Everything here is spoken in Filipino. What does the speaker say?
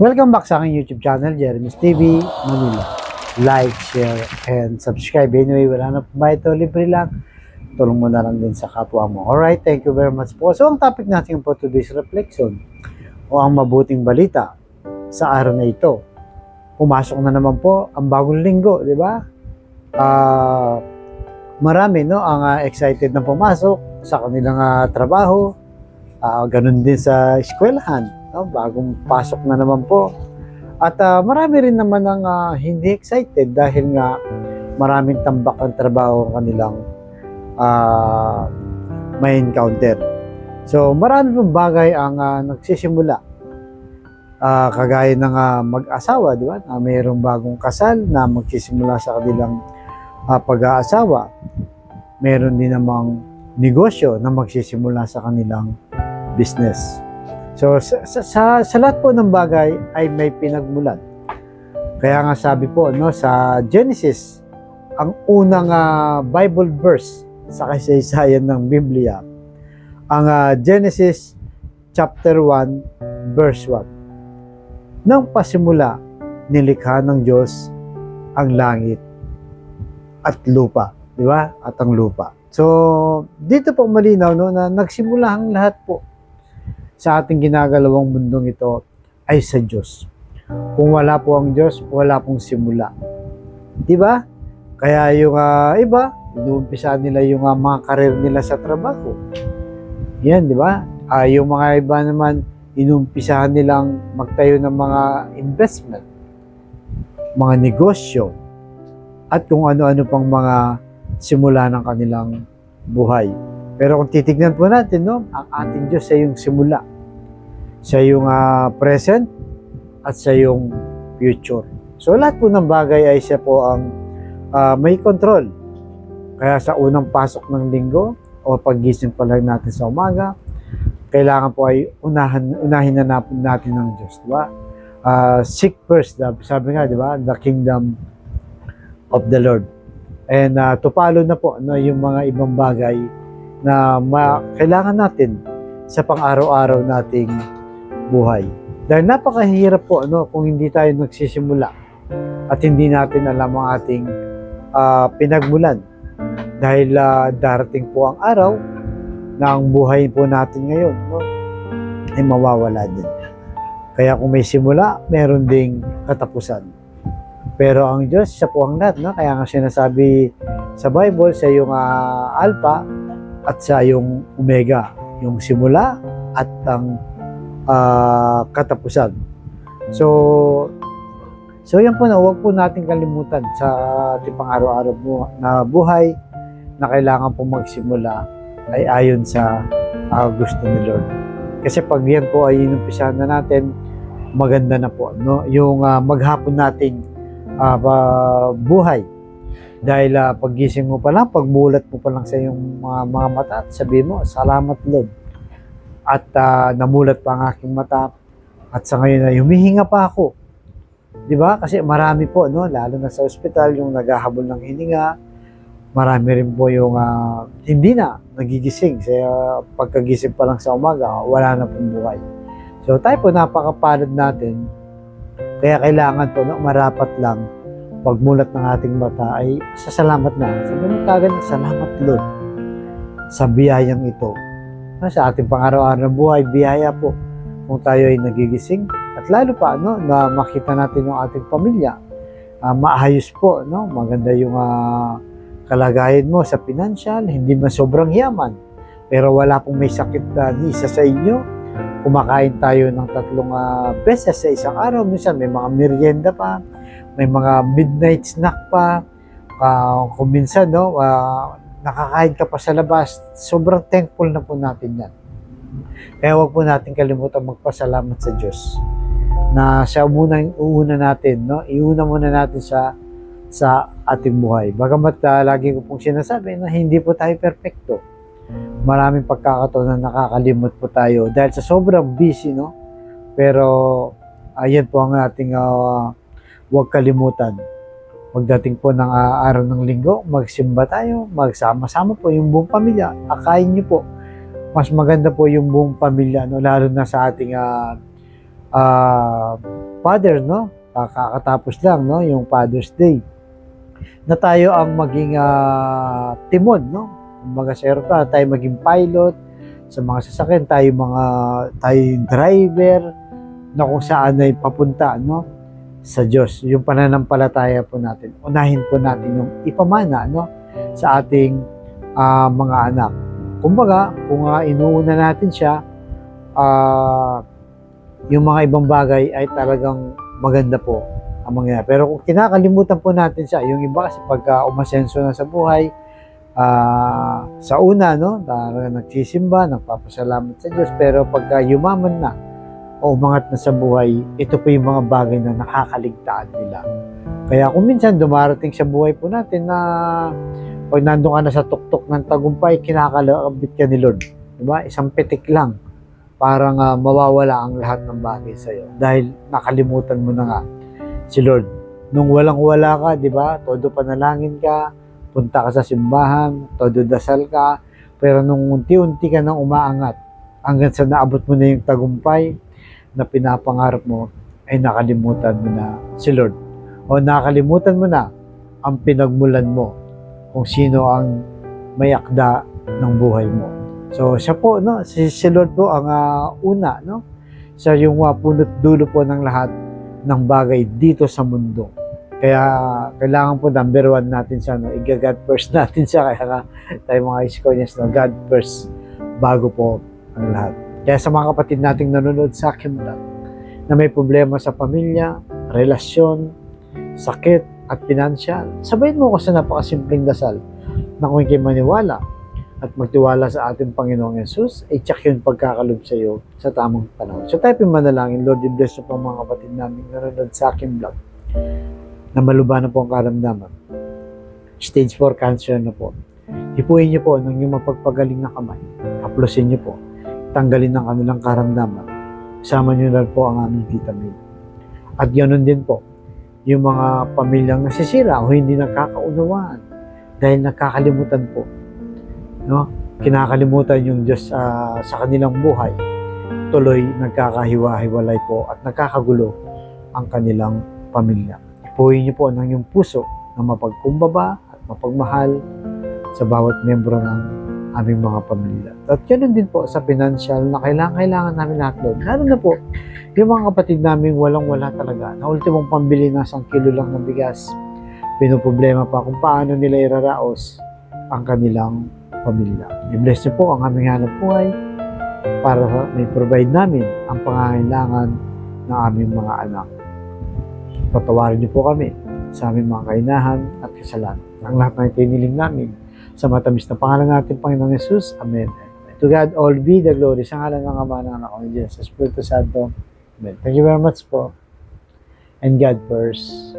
Welcome back sa aking YouTube channel, Jeremy's TV, Manila. Like, share, and subscribe. Anyway, wala na po ba ito? Libre lang. Tulong mo na lang din sa kapwa mo. Alright, thank you very much po. So, ang topic natin po today's reflection o ang mabuting balita sa araw na ito. Pumasok na naman po ang bagong linggo, di ba? Marami ang excited na pumasok sa kanilang trabaho. Ganun din sa eskwelahan. Bagong pasok na naman po. At marami rin naman ang hindi excited dahil nga maraming tambak ang trabaho ang kanilang may encounter. So marami pong bagay ang nagsisimula. Kagaya ng mag-asawa, di ba? Mayroong bagong kasal na magsisimula sa kanilang pag-aasawa. Meron din namang negosyo na magsisimula sa kanilang business. So sa lahat po ng bagay ay may pinagmulan. Kaya nga sabi po sa Genesis, ang unang Bible verse sa kasaysayan ng Biblia, ang Genesis chapter 1 verse 1. Nang pasimula, nilikha ng Diyos ang langit at lupa, di ba? At ang lupa. So dito po malinaw na nagsimula ang lahat po sa ating ginagalawang mundong ito ay sa Diyos. Kung wala po ang Diyos, wala pong simula. Di ba? Kaya yung iba, inuumpisa nila yung mga karir nila sa trabaho. Yan, di ba? Yung mga iba naman, inumpisahan nilang magtayo ng mga investment, mga negosyo, at kung ano-ano pang mga simula ng kanilang buhay. Pero kung titignan po natin, ang ating Diyos ay yung simula. Siya yung present at siya yung future. So lahat po ng bagay ay siya po ang may control. Kaya sa unang pasok ng linggo o paggising pa lang natin sa umaga, kailangan po ay unahin na natin ng Diyos. Diba? Seek first, sabi nga, diba? The kingdom of the Lord. And to follow na po yung mga ibang bagay na kailangan natin sa pang-araw-araw nating buhay. Dahil napakahirap po kung hindi tayo nagsisimula at hindi natin alam ang ating pinagmulan. Dahil darating po ang araw na ang buhay po natin ngayon ay mawawala din. Kaya kung may simula, meron ding katapusan. Pero ang Diyos, siya po ang lahat. Kaya nga sinasabi sa Bible, siya yung Alpha at siya yung Omega. Yung simula at ang katapusan. So yan po huwag po natin kalimutan sa ating pang-araw-araw na buhay na kailangan po magsimula ay ayon sa gusto ni Lord. Kasi pag yan po ay inumpisahan na natin, maganda na po yung maghapon nating buhay. Dahil paggising mo pa lang, pagmulat mo pa lang sa iyong mga mata at sabihin mo, salamat Lord. At namulat pa ang aking mata at sa ngayon ay humihinga pa ako. Di ba? Kasi marami po, lalo na sa ospital, yung naghahabol ng hininga. Marami rin po yung hindi na nagigising. Kaya pagkagising pa lang sa umaga, wala na pong buhay. So tayo po napakapalad natin. Kaya kailangan po, marapat lang pagmulat ng ating mata ay sasalamat na. Sabi mo kagad, salamat Lord sa biyayang ito. Sa ating pang-araw-araw na buhay, biyaya po kung tayo ay nagigising. At lalo pa, na makita natin yung ating pamilya. Maayos po, maganda yung kalagayan mo sa financial, hindi man sobrang yaman. Pero wala pong may sakit ni isa sa inyo. Kumakain tayo ng 3 beses sa isang araw. Minsan may mga merienda pa, may mga midnight snack pa. Kung minsan, nakakain ka pa sa labas, sobrang thankful na po natin yan. Kaya huwag po natin kalimutan magpasalamat sa Diyos na siya uuna natin, iuna muna natin sa ating buhay. Bagamat lagi ko pong sinasabi na hindi po tayo perfecto. Maraming pagkakataon na nakakalimot po tayo dahil sa sobrang busy, Pero ayan po ang ating huwag kalimutan. Pagdating po ng araw ng linggo, magsimba tayo, magsama-sama po yung buong pamilya. Akain niyo po. Mas maganda po yung buong pamilya, lalo na sa ating Father, no? Kakatapos lang, no? Yung Father's Day. Na tayo ang maging timon, no? Kumbaga sa aeroplano, tayo maging pilot. Sa mga sasakyan, tayo yung driver na kung saan ay papunta, no? Sa Diyos. Yung pananampalataya po natin. Unahin po natin yung ipamana, no? Sa ating mga anak. Kumbaga, kung inuuna natin siya, yung mga ibang bagay ay talagang maganda po ang mangyayari. Pero kung kinakalimutan po natin siya, yung iba kasi pagka umasenso na sa buhay, sa una, no, nagsisimba, nagpapasalamat sa Diyos, pero pagka yumaman na o umangat na sa buhay, ito po yung mga bagay na nakakaligtaan nila. Kaya kung minsan dumarating sa buhay po natin na pag nandun ka na sa tuktok ng tagumpay, kinakalabit ka ni Lord. Diba? Isang pitik lang. Parang mawawala ang lahat ng bagay sa'yo. Dahil nakalimutan mo na nga si Lord. Nung walang-wala ka, di ba? Todo panalangin ka, punta ka sa simbahan, todo dasal ka. Pero nung unti-unti ka nang umaangat, hanggang sa naabot mo na yung tagumpay na pinapangarap mo, ay nakalimutan mo na si Lord. O nakalimutan mo na ang pinagmulan mo kung sino ang may akda ng buhay mo. So, siya po, no? Si Lord po ang una, no? Siya yung punot dulo po ng lahat ng bagay dito sa mundo. Kaya, kailangan po number one natin siya, no? I-God first natin siya. Kaya nga, tayo mga Iskonians, no? God first, bago po ang lahat. Kaya sa mga kapatid nating nanonood sa akin lang, na may problema sa pamilya, relasyon, sakit, at pinansyal, sabayin mo ko sa napakasimpleng dasal na kung ikay maniwala at magtiwala sa ating Panginoong Yesus, ay tsak yun pagkakalob sa iyo sa tamang panahon. So tayo manalangin, Lord, i-bless po mga kapatid namin nanonood sa aking vlog na maluba na po ang karamdaman. Stage 4 cancer na po. Hipuin niyo po ng yung mapagpagaling na kamay. Haplosin niyo po. Tanggalin ng kanilang karamdaman. Kasama niyo na po ang aming vitamin. At ganoon din po, yung mga pamilyang nasisira o hindi nagkakaunawaan dahil nakakalimutan po, no? Kinakalimutan yung Diyos sa kanilang buhay, tuloy nagkakahiwa-hiwalay po at nakakagulo ang kanilang pamilya. Ipuhin niyo po ng yung puso na mapagkumbaba at mapagmahal sa bawat membro ng aming mga pamilya. At ganoon din po sa financial na kailangan namin lahat, Lord. Lalo na po yung mga kapatid namin walang-wala talaga, na ultimong pambili ng 1 kilo lang ng bigas, pinoproblema pa kung paano nila iraraos ang kanilang pamilya. I-bless niyo po ang aming hanap buhay para may provide namin ang pangangailangan ng aming mga anak. Patawarin niyo po kami sa aming mga kainahan at kasalanan. Ang lahat ng itiniling namin sa matamis na pangalan natin, Panginoong Yesus. Amen. To God all be the glory. Sa ngalan ng Ama, ng Anak, ng Diyos, sa Espiritu Santo. Amen. Thank you very much po. And God first.